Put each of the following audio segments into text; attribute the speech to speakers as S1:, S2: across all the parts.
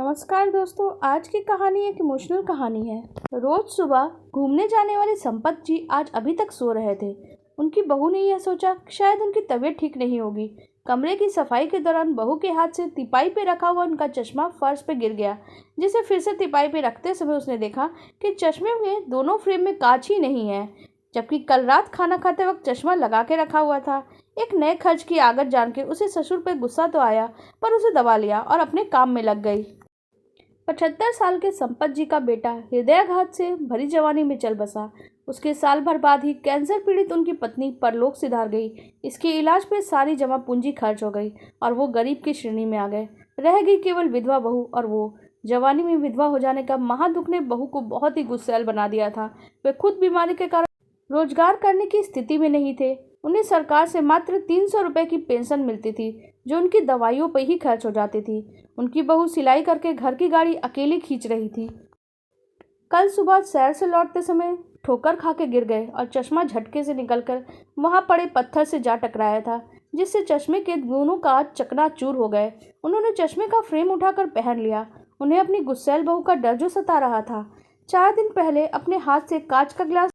S1: नमस्कार दोस्तों, आज की कहानी एक इमोशनल कहानी है। रोज सुबह घूमने जाने वाले संपत जी आज अभी तक सो रहे थे। उनकी बहू ने यह सोचा कि शायद उनकी तबीयत ठीक नहीं होगी। कमरे की सफाई के दौरान बहू के हाथ से तिपाई पे रखा हुआ उनका चश्मा फर्श पे गिर गया, जिसे फिर से तिपाई पे रखते समय उसने देखा कि चश्मे में दोनों फ्रेम में कांच ही नहीं है, जबकि कल रात खाना खाते वक्त चश्मा लगा के रखा हुआ था। एक नए खर्च की आगत जान के उसे ससुर पर गुस्सा तो आया, पर उसे दबा लिया और अपने काम में लग गई। 75 साल के संपत जी का बेटा हृदयाघात से भरी जवानी में चल बसा। उसके साल भर बाद ही कैंसर पीड़ित उनकी पत्नी परलोक सिधार गई। इसके इलाज पे सारी जमा पूंजी खर्च हो गई और वो गरीब की श्रेणी में आ गए। रह गई केवल विधवा बहू, और वो जवानी में विधवा हो जाने का महादुख ने बहू को बहुत ही गुस्सैल बना दिया था। वे खुद बीमारी के कारण रोजगार करने की स्थिति में नहीं थे। उन्हें सरकार से मात्र 300 रुपये की पेंशन मिलती थी, जो उनकी दवाइयों पर ही खर्च हो जाती थी। उनकी बहू सिलाई करके घर की गाड़ी अकेली खींच रही थी। कल सुबह शहर से लौटते समय ठोकर खा के गिर गए और चश्मा झटके से निकलकर वहां पड़े पत्थर से जा टकराया था, जिससे चश्मे के दोनों कांच चकनाचूर हो गए। उन्होंने चश्मे का फ्रेम उठाकर पहन लिया। उन्हें अपनी गुस्सैल बहू का डर जो सता रहा था। 4 दिन पहले अपने हाथ से कांच का गिलास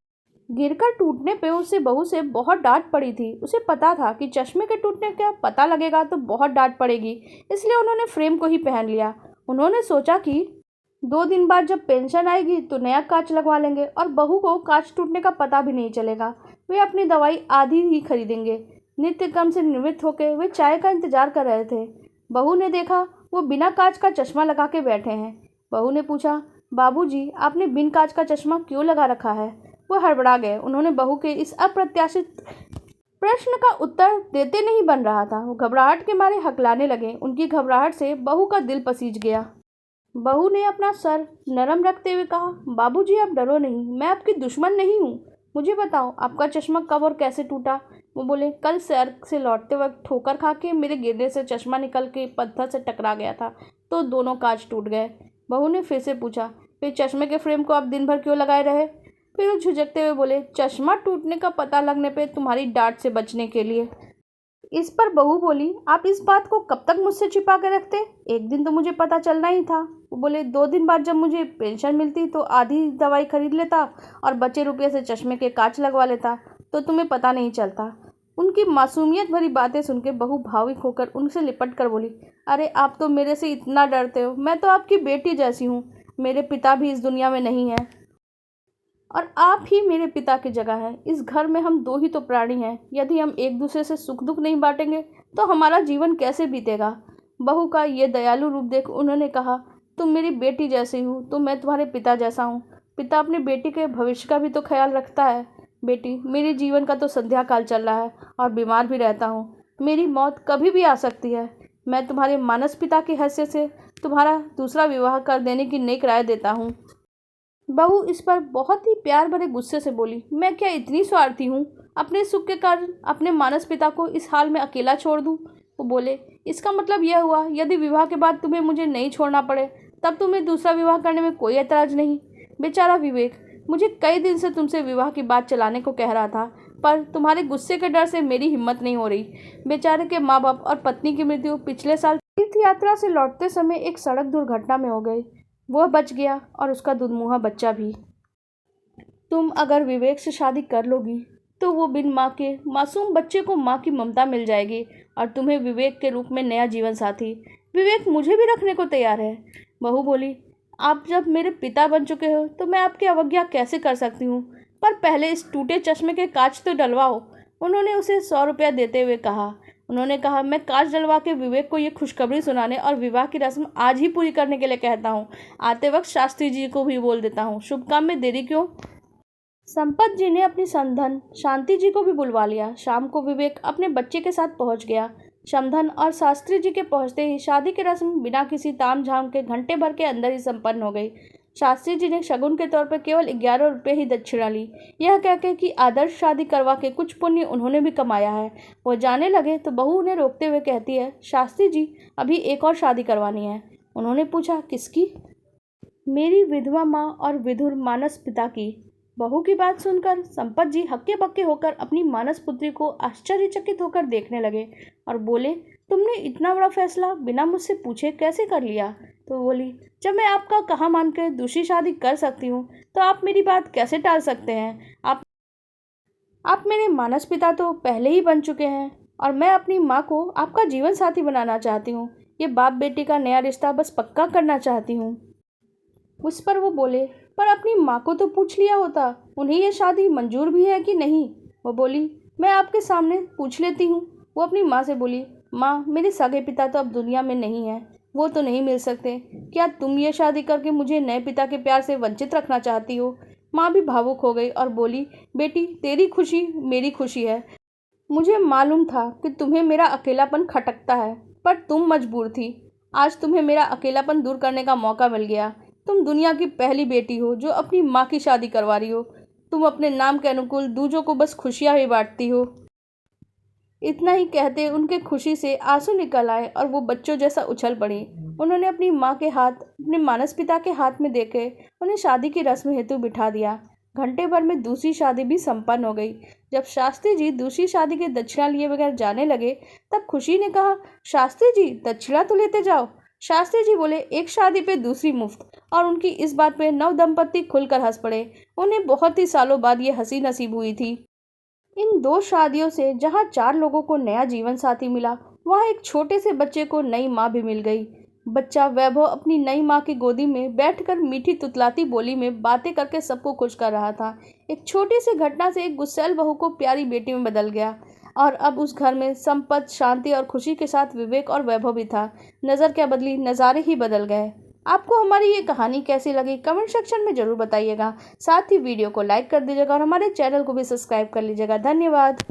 S1: गिरकर टूटने पे उसे बहू से बहुत डांट पड़ी थी। उसे पता था कि चश्मे के टूटने का पता लगेगा तो बहुत डांट पड़ेगी, इसलिए उन्होंने फ्रेम को ही पहन लिया। उन्होंने सोचा कि 2 दिन बाद जब पेंशन आएगी तो नया कांच लगवा लेंगे और बहू को कांच टूटने का पता भी नहीं चलेगा। वे अपनी दवाई आधी ही खरीदेंगे। नित्य कर्म से निवृत्त होकर वे चाय का इंतजार कर रहे थे। बहू ने देखा वो बिना कांच का चश्मा लगा के बैठे हैं। बहू ने पूछा, बाबूजी, आपने बिन कांच का चश्मा क्यों लगा रखा है? वो हड़बड़ा गए। उन्होंने बहू के इस अप्रत्याशित प्रश्न का उत्तर देते नहीं बन रहा था। वो घबराहट के मारे हकलाने लगे। उनकी घबराहट से बहू का दिल पसीज गया। बहू ने अपना सर नरम रखते हुए कहा, बाबूजी, आप डरो नहीं, मैं आपकी दुश्मन नहीं हूँ। मुझे बताओ, आपका चश्मा कब और कैसे टूटा? वो बोले, कल शहर से लौटते वक्त ठोकर खा के मेरे गिरने से चश्मा निकल के पत्थर से टकरा गया था, तो दोनों कांच टूट गए। बहू ने फिर से पूछा, फिर चश्मे के फ्रेम को आप दिन भर क्यों लगाए रहे? फिर वो झुझकते हुए बोले, चश्मा टूटने का पता लगने पे तुम्हारी डांट से बचने के लिए। इस पर बहू बोली, आप इस बात को कब तक मुझसे छिपा के रखते? एक दिन तो मुझे पता चलना ही था। वो बोले, 2 दिन बाद जब मुझे पेंशन मिलती तो आधी दवाई खरीद लेता और बचे रुपये से चश्मे के कांच लगवा लेता, तो तुम्हें पता नहीं चलता। उनकी मासूमियत भरी बातें सुनकर बहू भावुक होकर उनसे लिपट कर बोली, अरे आप तो मेरे से इतना डरते हो, मैं तो आपकी बेटी जैसी हूँ। मेरे पिता भी इस दुनिया में नहीं है और आप ही मेरे पिता की जगह है। इस घर में हम 2 ही तो प्राणी हैं। यदि हम एक दूसरे से सुख दुख नहीं बांटेंगे तो हमारा जीवन कैसे बीतेगा? बहू का ये दयालु रूप देख उन्होंने कहा, तुम मेरी बेटी जैसी हो तो मैं तुम्हारे पिता जैसा हूँ। पिता अपने बेटी के भविष्य का भी तो ख्याल रखता है। बेटी, मेरे जीवन का तो संध्या काल चल रहा है और बीमार भी रहता हूँ। मेरी मौत कभी भी आ सकती है। मैं तुम्हारे मानस पिता की हैसियत से तुम्हारा दूसरा विवाह कर देने की नेक राय देता हूँ। बहू इस पर बहुत ही प्यार भरे गुस्से से बोली, मैं क्या इतनी स्वार्थी हूँ? अपने सुख के कारण अपने मानस पिता को इस हाल में अकेला छोड़ दूँ? वो बोले, इसका मतलब यह हुआ यदि विवाह के बाद तुम्हें मुझे नहीं छोड़ना पड़े तब तुम्हें दूसरा विवाह करने में कोई ऐतराज नहीं। बेचारा विवेक, मुझे कई दिन से तुमसे विवाह की बात चलाने को कह रहा था, पर तुम्हारे गुस्से के डर से मेरी हिम्मत नहीं हो रही। बेचारे के माँ बाप और पत्नी की मृत्यु पिछले साल तीर्थ यात्रा से लौटते समय एक सड़क दुर्घटना में हो गई। वह बच गया और उसका दुधमुहा बच्चा भी। तुम अगर विवेक से शादी कर लोगी तो वो बिन माँ के मासूम बच्चे को माँ की ममता मिल जाएगी और तुम्हें विवेक के रूप में नया जीवन साथी। विवेक मुझे भी रखने को तैयार है। बहू बोली, आप जब मेरे पिता बन चुके हो तो मैं आपकी अवज्ञा कैसे कर सकती हूँ? पर पहले इस टूटे चश्मे के कांच तो डलवाओ। उन्होंने उसे 100 रुपया देते हुए कहा। उन्होंने कहा, मैं कांच डलवा के विवेक को ये खुशखबरी सुनाने और विवाह की रस्म आज ही पूरी करने के लिए कहता हूँ। आते वक्त शास्त्री जी को भी बोल देता हूँ। शुभ काम में देरी क्यों? संपत जी ने अपनी समधन शांति जी को भी बुलवा लिया। शाम को विवेक अपने बच्चे के साथ पहुंच गया। समधन और शास्त्री जी के पहुंचते ही शादी की रस्म बिना किसी ताम झाम के घंटे भर के अंदर ही संपन्न हो गई। शास्त्री जी ने शगुन के तौर पर केवल 11 रुपये ही दक्षिणा ली, यह कहकर कि आदर्श शादी करवा के कुछ पुण्य उन्होंने भी कमाया है। वो जाने लगे तो बहू उन्हें रोकते हुए कहती है, शास्त्री जी, अभी एक और शादी करवानी है। उन्होंने पूछा, किसकी? मेरी विधवा माँ और विधुर मानस पिता की। बहू की बात सुनकर संपत जी हक्के बक्के होकर अपनी मानस पुत्री को आश्चर्यचकित होकर देखने लगे और बोले, तुमने इतना बड़ा फैसला बिना मुझसे पूछे कैसे कर लिया? तो वो बोली, जब मैं आपका कहा मानकर दूसरी शादी कर सकती हूँ तो आप मेरी बात कैसे टाल सकते हैं? आप मेरे मानस पिता तो पहले ही बन चुके हैं और मैं अपनी माँ को आपका जीवन साथी बनाना चाहती हूँ। ये बाप बेटी का नया रिश्ता बस पक्का करना चाहती हूँ। उस पर वो बोले, पर अपनी माँ को तो पूछ लिया होता, उन्हें ये शादी मंजूर भी है कि नहीं? वो बोली, मैं आपके सामने पूछ लेती हूँ। वो अपनी माँ से बोली, माँ, मेरे सगे पिता तो अब दुनिया में नहीं है, वो तो नहीं मिल सकते। क्या तुम ये शादी करके मुझे नए पिता के प्यार से वंचित रखना चाहती हो? माँ भी भावुक हो गई और बोली, बेटी, तेरी खुशी मेरी खुशी है। मुझे मालूम था कि तुम्हें मेरा अकेलापन खटकता है, पर तुम मजबूर थी। आज तुम्हें मेरा अकेलापन दूर करने का मौका मिल गया। तुम दुनिया की पहली बेटी हो जो अपनी माँ की शादी करवा रही हो। तुम अपने नाम के अनुकूल दूजों को बस खुशियाँ ही बांटती हो। इतना ही कहते उनके खुशी से आंसू निकल आए और वो बच्चों जैसा उछल पड़ी। उन्होंने अपनी माँ के हाथ अपने मानस पिता के हाथ में देके उन्हें शादी की रस्म हेतु बिठा दिया। घंटे भर में दूसरी शादी भी संपन्न हो गई। जब शास्त्री जी दूसरी शादी की दक्षिणा लिए बगैर जाने लगे, तब खुशी ने कहा, शास्त्री जी, दक्षिणा तो लेते जाओ। शास्त्री जी बोले, एक शादी पे दूसरी मुफ्त। और उनकी इस बात पे नव दंपत्ति खुलकर हंस पड़े। उन्हें बहुत ही सालों बाद ये हंसी नसीब हुई थी। इन दो शादियों से जहां 4 लोगों को नया जीवन साथी मिला, वहां एक छोटे से बच्चे को नई माँ भी मिल गई। बच्चा वैभव अपनी नई माँ की गोदी में बैठकर मीठी तुतलाती बोली में बातें करके सबको खुश कर रहा था। एक छोटी सी घटना से एक गुस्सैल बहू को प्यारी बेटी में बदल गया और अब उस घर में संपत्ति, शांति और खुशी के साथ विवेक और वैभव भी था। नज़र क्या बदली, नज़ारे ही बदल गए। आपको हमारी ये कहानी कैसी लगी कमेंट सेक्शन में ज़रूर बताइएगा। साथ ही वीडियो को लाइक कर दीजिएगा और हमारे चैनल को भी सब्सक्राइब कर लीजिएगा। धन्यवाद।